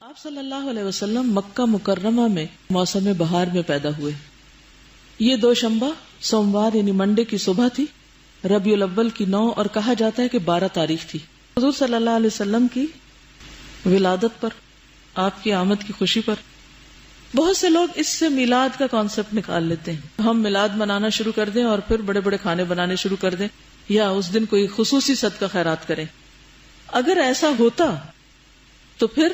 آپ صلی اللہ علیہ وسلم مکہ مکرمہ میں موسم بہار میں پیدا ہوئے. یہ دوشنبہ سوموار یعنی منڈے کی صبح تھی. ربیع الاول کی 9 اور کہا جاتا ہے کہ 12 تاریخ تھی. حضور صلی اللہ علیہ وسلم کی ولادت پر، آپ کی آمد کی خوشی پر بہت سے لوگ اس سے میلاد کا کانسیپٹ نکال لیتے ہیں. ہم میلاد منانا شروع کر دیں اور پھر بڑے بڑے کھانے بنانے شروع کر دیں یا اس دن کوئی خصوصی صدقہ خیرات کریں. اگر ایسا ہوتا تو پھر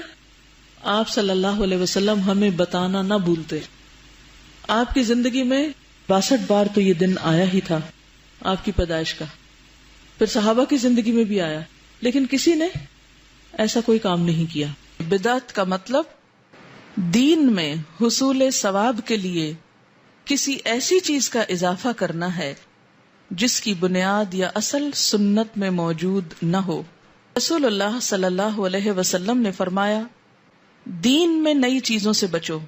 آپ صلی اللہ علیہ وسلم ہمیں بتانا نہ بھولتے. آپ کی زندگی میں 62 بار تو یہ دن آیا ہی تھا آپ کی پیدائش کا، پھر صحابہ کی زندگی میں بھی آیا، لیکن کسی نے ایسا کوئی کام نہیں کیا. بدعت کا مطلب دین میں حصول ثواب کے لیے کسی ایسی چیز کا اضافہ کرنا ہے جس کی بنیاد یا اصل سنت میں موجود نہ ہو. رسول اللہ صلی اللہ علیہ وسلم نے فرمایا، دین میں نئی چیزوں سے بچو،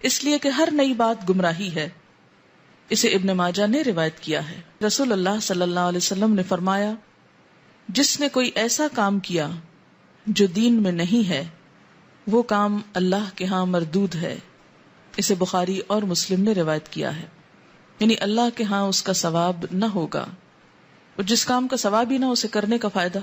اس لیے کہ ہر نئی بات گمراہی ہے. اسے ابن ماجہ نے روایت کیا ہے. رسول اللہ صلی اللہ علیہ وسلم نے فرمایا، جس نے کوئی ایسا کام کیا جو دین میں نہیں ہے وہ کام اللہ کے ہاں مردود ہے. اسے بخاری اور مسلم نے روایت کیا ہے. یعنی اللہ کے ہاں اس کا ثواب نہ ہوگا، اور جس کام کا ثواب ہی نہ اسے کرنے کا فائدہ.